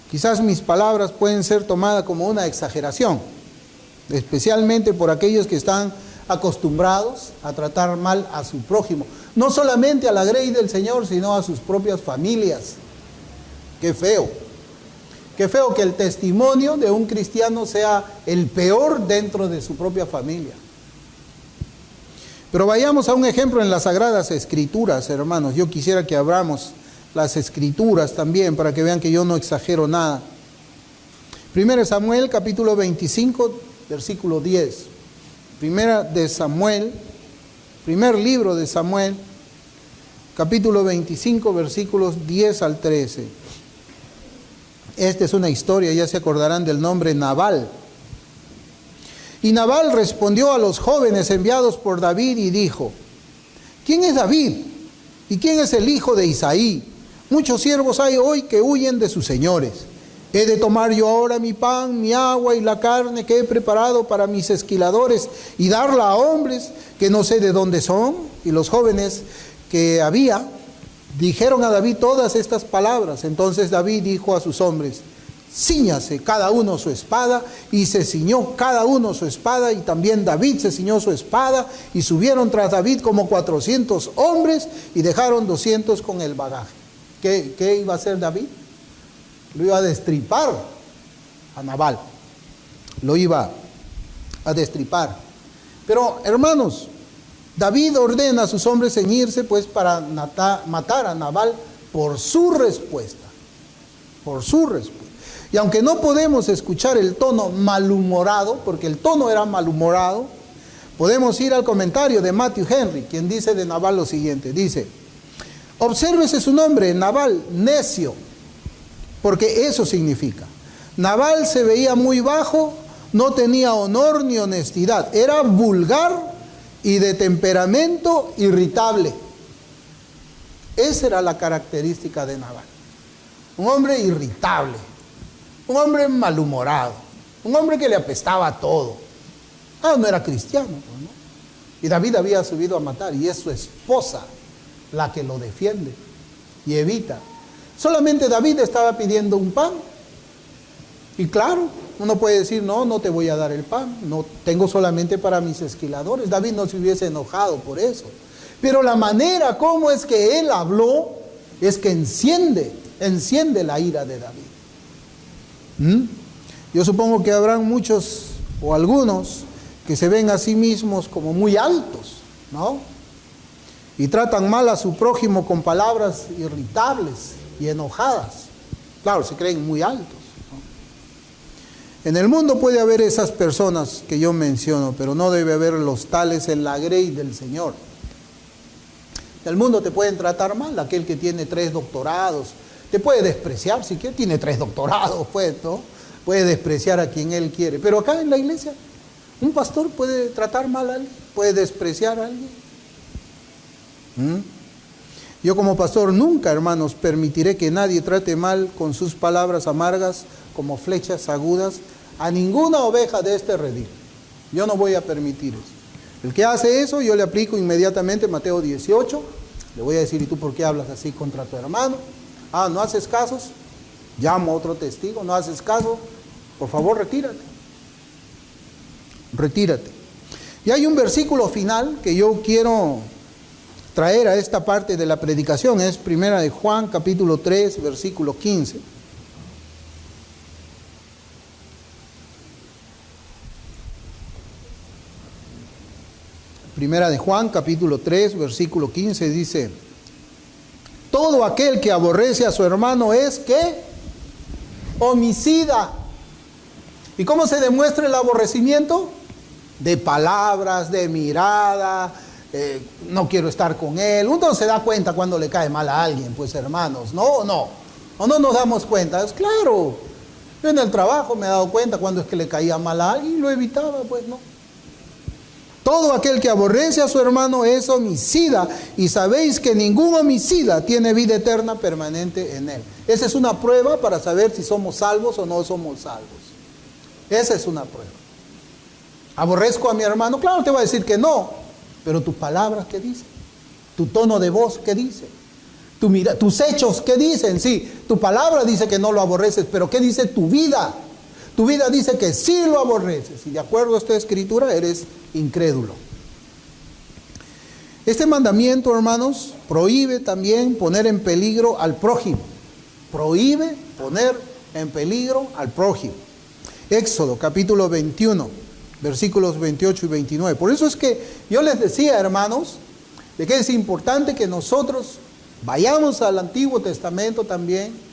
Quizás mis palabras pueden ser tomadas como una exageración, especialmente por aquellos que están acostumbrados a tratar mal a su prójimo. No solamente a la grey del Señor, sino a sus propias familias. Qué feo. Qué feo que el testimonio de un cristiano sea el peor dentro de su propia familia. Pero vayamos a un ejemplo en las Sagradas Escrituras, hermanos. Yo quisiera que abramos las Escrituras también para que vean que yo no exagero nada. 1 Samuel, capítulo 25, versículo 10. Primera de Samuel, primer libro de Samuel, capítulo 25, versículos 10 al 13. Esta es una historia, ya se acordarán del nombre Nabal. Y Nabal respondió a los jóvenes enviados por David y dijo: ¿quién es David? ¿Y quién es el hijo de Isaí? Muchos siervos hay hoy que huyen de sus señores. ¿He de tomar yo ahora mi pan, mi agua y la carne que he preparado para mis esquiladores y darla a hombres que no sé de dónde son? Y los jóvenes que había dijeron a David todas estas palabras. Entonces David dijo a sus hombres: cíñase cada uno su espada, y se ciñó cada uno su espada, y también David se ciñó su espada, y subieron tras David como 400 hombres, y dejaron 200 con el bagaje. ¿Qué iba a hacer David? Lo iba a destripar a Nabal, lo iba a destripar. Pero hermanos, David ordena a sus hombres ceñirse pues para matar a Nabal por su respuesta, por su respuesta. Y aunque no podemos escuchar el tono malhumorado, porque el tono era malhumorado, podemos ir al comentario de Matthew Henry, quien dice de Nabal lo siguiente. Dice: obsérvese su nombre, Nabal, necio, porque eso significa. Nabal se veía muy bajo, no tenía honor ni honestidad, era vulgar y de temperamento irritable. Esa era la característica de Nabal. Un hombre irritable. Un hombre malhumorado, un hombre que le apestaba a todo. No era cristiano, ¿no? Y David había subido a matar, y es su esposa la que lo defiende y evita. Solamente David estaba pidiendo un pan. Y claro, uno puede decir: no te voy a dar el pan, no tengo solamente para mis esquiladores. David no se hubiese enojado por eso. Pero la manera como es que él habló es que enciende la ira de David. Yo supongo que habrán muchos o algunos que se ven a sí mismos como muy altos, ¿no? Y tratan mal a su prójimo con palabras irritables y enojadas. Claro, se creen muy altos, ¿no? En el mundo puede haber esas personas que yo menciono, pero no debe haber los tales en la grey del Señor. En el mundo te pueden tratar mal, aquel que tiene 3 doctorados, te puede despreciar, si quiere, tiene 3 doctorados, pues, ¿no? Puede despreciar a quien él quiere. Pero acá en la iglesia, un pastor puede tratar mal a alguien, puede despreciar a alguien. Yo como pastor nunca, hermanos, permitiré que nadie trate mal con sus palabras amargas como flechas agudas a ninguna oveja de este redil. Yo no voy a permitir eso. El que hace eso, yo le aplico inmediatamente Mateo 18. Le voy a decir: ¿y tú por qué hablas así contra tu hermano? ¿No haces casos? Llamo a otro testigo. ¿No haces caso? Por favor, retírate. Retírate. Y hay un versículo final que yo quiero traer a esta parte de la predicación. Es 1 de Juan, capítulo 3, versículo 15. Primera de Juan, capítulo 3, versículo 15, dice: todo aquel que aborrece a su hermano es, ¿qué? homicida. ¿Y cómo se demuestra el aborrecimiento? De palabras, de mirada, no quiero estar con él. Uno se da cuenta cuando le cae mal a alguien, pues hermanos, ¿no? ¿O no? ¿O no nos damos cuenta? Es claro, yo en el trabajo me he dado cuenta cuando es que le caía mal a alguien y lo evitaba, pues no. Todo aquel que aborrece a su hermano es homicida, y sabéis que ningún homicida tiene vida eterna permanente en él. Esa es una prueba para saber si somos salvos o no somos salvos. Esa es una prueba. ¿Aborrezco a mi hermano? Claro, te va a decir que no, pero tus palabras, ¿qué dicen? Tu tono de voz, ¿qué dice? Tus hechos, ¿qué dicen? Sí, tu palabra dice que no lo aborreces, pero ¿qué dice tu vida? Tu vida dice que sí lo aborreces, y de acuerdo a esta escritura eres incrédulo. Este mandamiento, hermanos, prohíbe también poner en peligro al prójimo. Prohíbe poner en peligro al prójimo. Éxodo capítulo 21, versículos 28 y 29. Por eso es que yo les decía, hermanos, de que es importante que nosotros vayamos al Antiguo Testamento también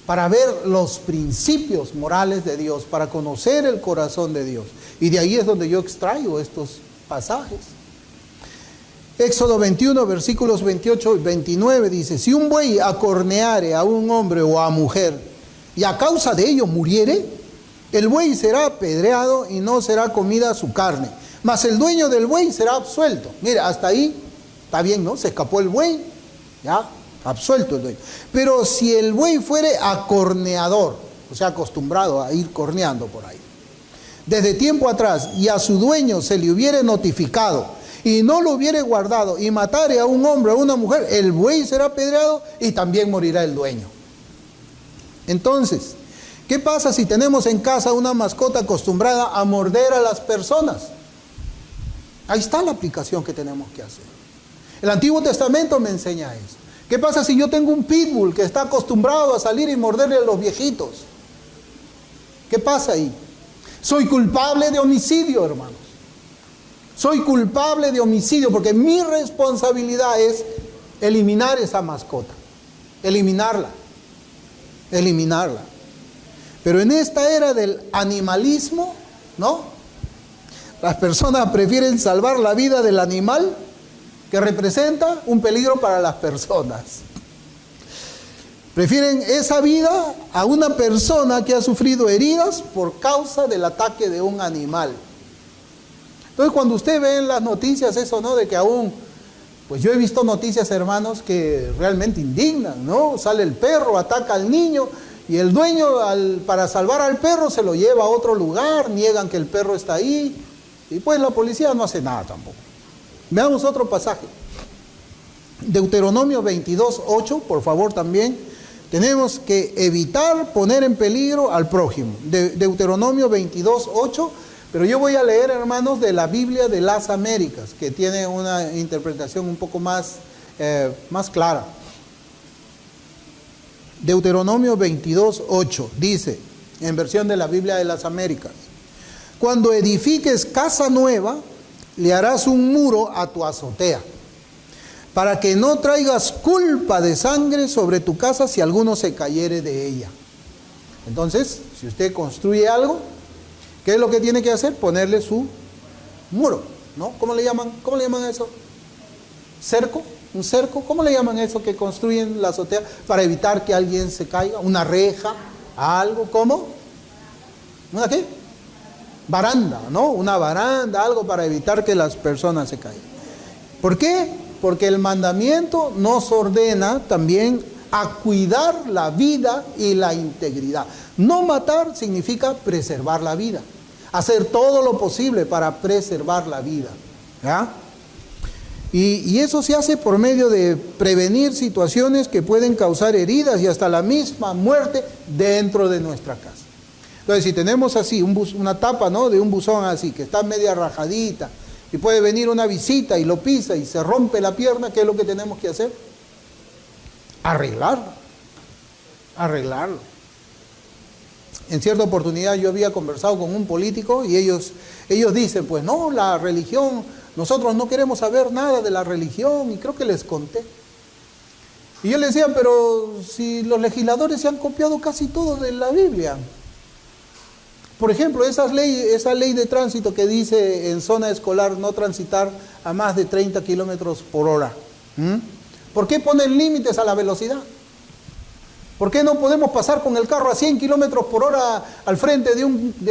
para ver los principios morales de Dios, para conocer el corazón de Dios. Y de ahí es donde yo extraigo estos pasajes. Éxodo 21, versículos 28 y 29 dice: si un buey acorneare a un hombre o a mujer y a causa de ello muriere, el buey será apedreado y no será comida su carne, mas el dueño del buey será absuelto. Mira, hasta ahí está bien, ¿no? Se escapó el buey, ya, absuelto el dueño. Pero si el buey fuere acorneador, o sea, acostumbrado a ir corneando por ahí, desde tiempo atrás, y a su dueño se le hubiere notificado y no lo hubiere guardado y matare a un hombre o a una mujer, el buey será apedreado y también morirá el dueño. Entonces, ¿qué pasa si tenemos en casa una mascota acostumbrada a morder a las personas? Ahí está la aplicación que tenemos que hacer. El Antiguo Testamento me enseña eso. ¿Qué pasa si yo tengo un pitbull que está acostumbrado a salir y morderle a los viejitos? ¿Qué pasa ahí? Soy culpable de homicidio, hermanos. Soy culpable de homicidio porque mi responsabilidad es eliminar esa mascota. Eliminarla. Pero en esta era del animalismo, ¿no? Las personas prefieren salvar la vida del animal que representa un peligro para las personas. Prefieren esa vida a una persona que ha sufrido heridas por causa del ataque de un animal. Entonces, cuando usted ve en las noticias eso, ¿no? De que aún, pues yo he visto noticias, hermanos, que realmente indignan, ¿no? Sale el perro, ataca al niño, y el dueño, para salvar al perro, se lo lleva a otro lugar, niegan que el perro está ahí, y pues la policía no hace nada tampoco. Veamos otro pasaje. Deuteronomio 22:8, por favor, también. Tenemos que evitar poner en peligro al prójimo. Deuteronomio 22:8, pero yo voy a leer, hermanos, de la Biblia de las Américas, que tiene una interpretación un poco más clara. Deuteronomio 22:8 dice, en versión de la Biblia de las Américas: cuando edifiques casa nueva, le harás un muro a tu azotea, para que no traigas culpa de sangre sobre tu casa si alguno se cayere de ella. Entonces, si usted construye algo, ¿qué es lo que tiene que hacer? Ponerle su muro, ¿no? ¿Cómo le llaman eso? ¿Cerco? ¿Un cerco? ¿Cómo le llaman eso que construyen la azotea para evitar que alguien se caiga? ¿Una reja? ¿Algo? ¿Cómo? ¿Una qué? Baranda, ¿no? Una baranda, algo para evitar que las personas se caigan. ¿Por qué? Porque el mandamiento nos ordena también a cuidar la vida y la integridad. No matar significa preservar la vida. Hacer todo lo posible para preservar la vida. ¿Ya? Y eso se hace por medio de prevenir situaciones que pueden causar heridas y hasta la misma muerte dentro de nuestra casa. Entonces, si tenemos así una tapa, ¿no? De un buzón así, que está media rajadita, y puede venir una visita y lo pisa y se rompe la pierna, ¿qué es lo que tenemos que hacer? Arreglarlo. En cierta oportunidad yo había conversado con un político y ellos dicen, pues no, la religión, nosotros no queremos saber nada de la religión, y creo que les conté. Y yo le decía, pero si los legisladores se han copiado casi todo de la Biblia. Por ejemplo, esa ley de tránsito que dice en zona escolar no transitar a más de 30 kilómetros por hora. ¿Por qué ponen límites a la velocidad? ¿Por qué no podemos pasar con el carro a 100 kilómetros por hora al frente de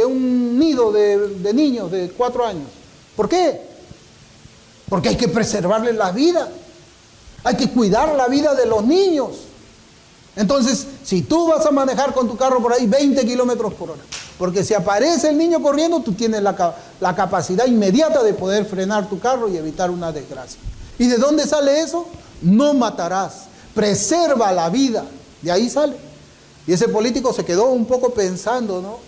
un nido de niños de 4 años? ¿Por qué? Porque hay que preservarles la vida. Hay que cuidar la vida de los niños. Entonces, si tú vas a manejar con tu carro por ahí 20 kilómetros por hora, porque si aparece el niño corriendo, tú tienes la capacidad inmediata de poder frenar tu carro y evitar una desgracia. ¿Y de dónde sale eso? No matarás. Preserva la vida. De ahí sale. Y ese político se quedó un poco pensando, ¿no?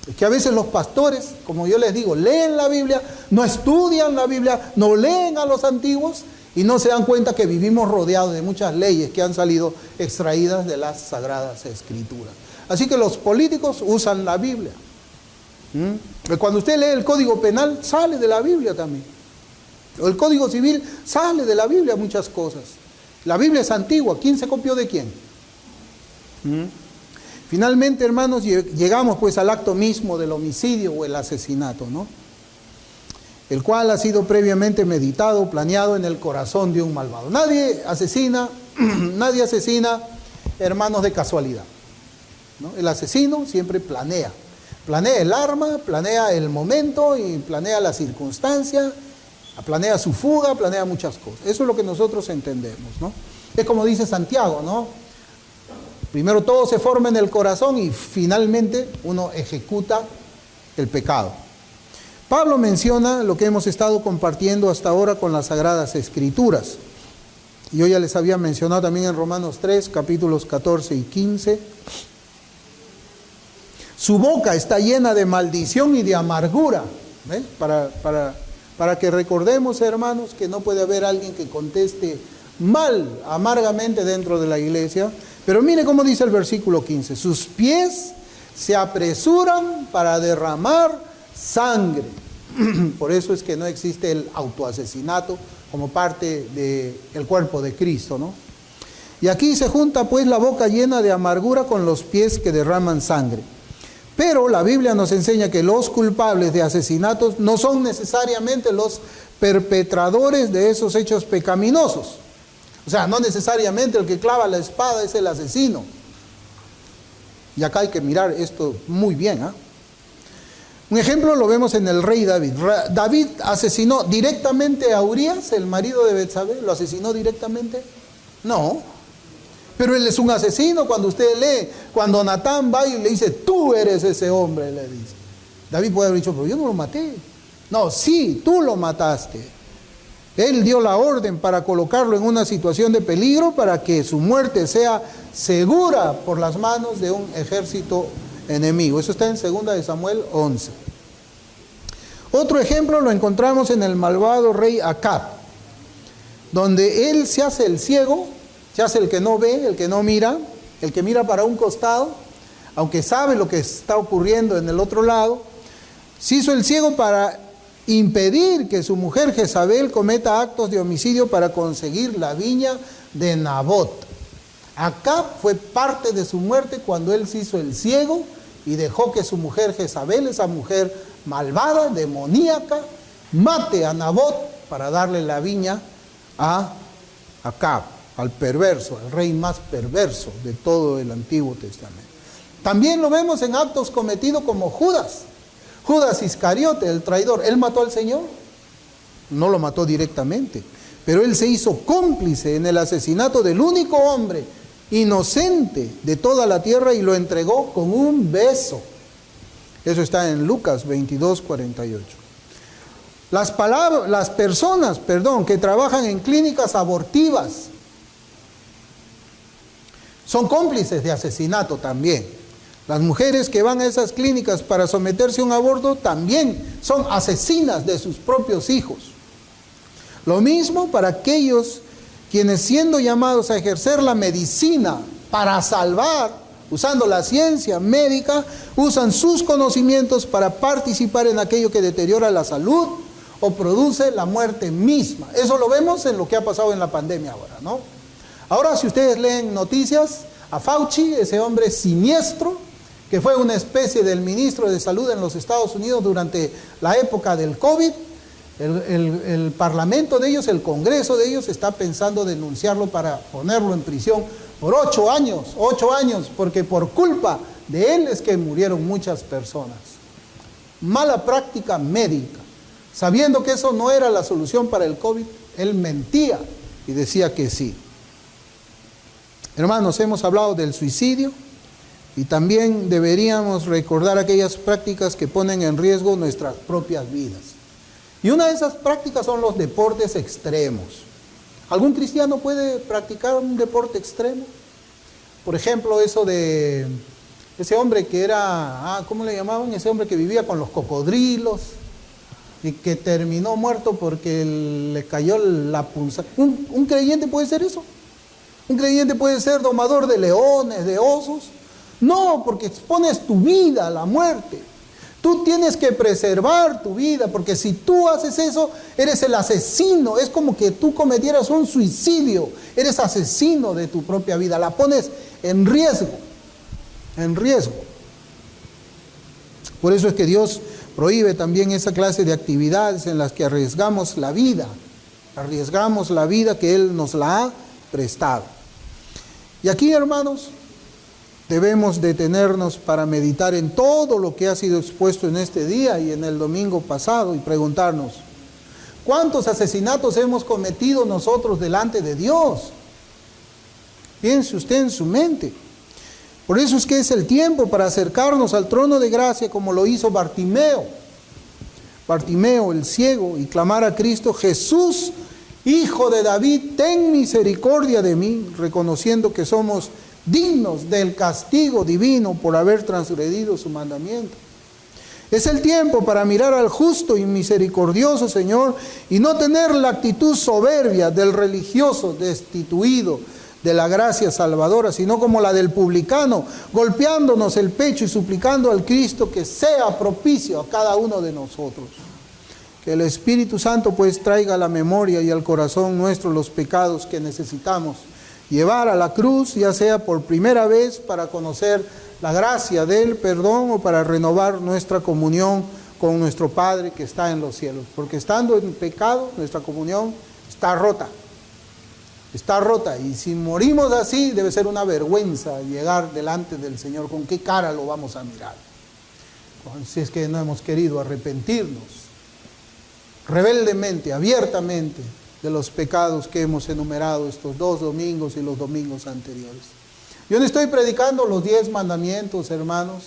Es que a veces los pastores, como yo les digo, leen la Biblia, no estudian la Biblia, no leen a los antiguos y no se dan cuenta que vivimos rodeados de muchas leyes que han salido extraídas de las Sagradas Escrituras. Así que los políticos usan la Biblia. Cuando usted lee el Código Penal, sale de la Biblia también. O el Código Civil sale de la Biblia muchas cosas. La Biblia es antigua. ¿Quién se copió de quién? Finalmente, hermanos, llegamos pues al acto mismo del homicidio o el asesinato, ¿no? El cual ha sido previamente meditado, planeado en el corazón de un malvado. Nadie asesina, hermanos, de casualidad, ¿no? El asesino siempre planea. Planea el arma, planea el momento y planea la circunstancia, planea su fuga, planea muchas cosas. Eso es lo que nosotros entendemos, ¿no? Es como dice Santiago, ¿no? Primero todo se forma en el corazón y finalmente uno ejecuta el pecado. Pablo menciona lo que hemos estado compartiendo hasta ahora con las Sagradas Escrituras. Yo ya les había mencionado también en Romanos 3, capítulos 14 y 15. Su boca está llena de maldición y de amargura. ¿Ves? Para que recordemos, hermanos, que no puede haber alguien que conteste mal, amargamente dentro de la iglesia. Pero mire cómo dice el versículo 15. Sus pies se apresuran para derramar sangre. Por eso es que no existe el autoasesinato como parte del cuerpo de Cristo, ¿no? Y aquí se junta pues la boca llena de amargura con los pies que derraman sangre. Pero la Biblia nos enseña que los culpables de asesinatos no son necesariamente los perpetradores de esos hechos pecaminosos. O sea, no necesariamente el que clava la espada es el asesino. Y acá hay que mirar esto muy bien, ¿eh? Un ejemplo lo vemos en el rey David. David asesinó directamente a Urías, el marido de Betsabé. ¿Lo asesinó directamente? No. Pero él es un asesino. Cuando usted lee, cuando Natán va y le dice, tú eres ese hombre, le dice. David puede haber dicho, pero yo no lo maté. No, sí, tú lo mataste. Él dio la orden para colocarlo en una situación de peligro para que su muerte sea segura por las manos de un ejército enemigo. Eso está en 2 de Samuel 11. Otro ejemplo lo encontramos en el malvado rey Acab, donde él se hace el ciego, se hace el que no ve, el que no mira, el que mira para un costado, aunque sabe lo que está ocurriendo en el otro lado. Se hizo el ciego para impedir que su mujer Jezabel cometa actos de homicidio para conseguir la viña de Nabot. Acab fue parte de su muerte cuando él se hizo el ciego y dejó que su mujer Jezabel, esa mujer malvada, demoníaca, mate a Nabot para darle la viña a Acab, al perverso, al rey más perverso de todo el Antiguo Testamento. También lo vemos en actos cometidos como Judas. Judas Iscariote, el traidor, ¿él mató al Señor? No lo mató directamente, pero él se hizo cómplice en el asesinato del único hombre inocente de toda la tierra y lo entregó con un beso. Eso está en Lucas 22, 48. Las personas que trabajan en clínicas abortivas son cómplices de asesinato también. Las mujeres que van a esas clínicas para someterse a un aborto también son asesinas de sus propios hijos. Lo mismo para aquellos quienes, siendo llamados a ejercer la medicina para salvar, usando la ciencia médica, usan sus conocimientos para participar en aquello que deteriora la salud o produce la muerte misma. Eso lo vemos en lo que ha pasado en la pandemia ahora, ¿no? Ahora, si ustedes leen noticias, a Fauci, ese hombre siniestro, que fue una especie del ministro de Salud en los Estados Unidos durante la época del COVID, el parlamento de ellos, el Congreso de ellos, está pensando denunciarlo para ponerlo en prisión por 8 años, porque por culpa de él es que murieron muchas personas. Mala práctica médica. Sabiendo que eso no era la solución para el COVID, él mentía y decía que sí. Hermanos, hemos hablado del suicidio y también deberíamos recordar aquellas prácticas que ponen en riesgo nuestras propias vidas. Y una de esas prácticas son los deportes extremos. ¿Algún cristiano puede practicar un deporte extremo? Por ejemplo, eso de ese hombre que era, ¿cómo le llamaban? Ese hombre que vivía con los cocodrilos y que terminó muerto porque le cayó la punzada. ¿Un creyente puede ser eso? ¿Un creyente puede ser domador de leones, de osos? No, porque expones tu vida a la muerte. Tú tienes que preservar tu vida, porque si tú haces eso, eres el asesino. Es como que tú cometieras un suicidio. Eres asesino de tu propia vida. La pones en riesgo. En riesgo. Por eso es que Dios prohíbe también esa clase de actividades en las que arriesgamos la vida. Arriesgamos la vida que Él nos la ha prestado. Y aquí, hermanos, debemos detenernos para meditar en todo lo que ha sido expuesto en este día y en el domingo pasado y preguntarnos, ¿cuántos asesinatos hemos cometido nosotros delante de Dios? Piense usted en su mente. Por eso es que es el tiempo para acercarnos al trono de gracia como lo hizo Bartimeo. Bartimeo, el ciego, y clamar a Cristo: Jesús, Hijo de David, ten misericordia de mí, reconociendo que somos dignos del castigo divino por haber transgredido su mandamiento. Es el tiempo para mirar al justo y misericordioso Señor y no tener la actitud soberbia del religioso destituido de la gracia salvadora, sino como la del publicano, golpeándonos el pecho y suplicando al Cristo que sea propicio a cada uno de nosotros. Que el Espíritu Santo pues traiga a la memoria y al corazón nuestro los pecados que necesitamos llevar a la cruz, ya sea por primera vez para conocer la gracia del perdón o para renovar nuestra comunión con nuestro Padre que está en los cielos. Porque estando en pecado, nuestra comunión está rota. Está rota, y si morimos así, debe ser una vergüenza llegar delante del Señor. ¿Con qué cara lo vamos a mirar? Si es que no hemos querido arrepentirnos rebeldemente, abiertamente, de los pecados que hemos enumerado estos 2 domingos y los domingos anteriores. Yo no estoy predicando los 10 mandamientos, hermanos,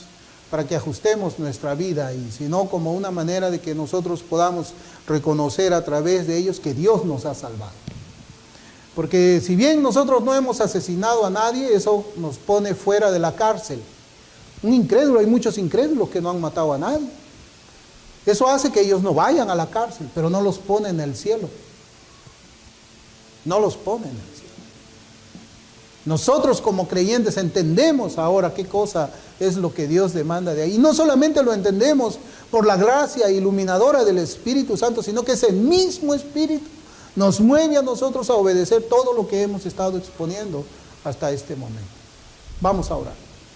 para que ajustemos nuestra vida, y sino como una manera de que nosotros podamos reconocer a través de ellos que Dios nos ha salvado. Porque si bien nosotros no hemos asesinado a nadie, eso nos pone fuera de la cárcel. Un incrédulo, hay muchos incrédulos que no han matado a nadie. Eso hace que ellos no vayan a la cárcel, pero no los pone en el cielo. No los pone en el cielo. Nosotros como creyentes entendemos ahora qué cosa es lo que Dios demanda de ahí. Y no solamente lo entendemos por la gracia iluminadora del Espíritu Santo, sino que ese mismo Espíritu nos mueve a nosotros a obedecer todo lo que hemos estado exponiendo hasta este momento. Vamos a orar.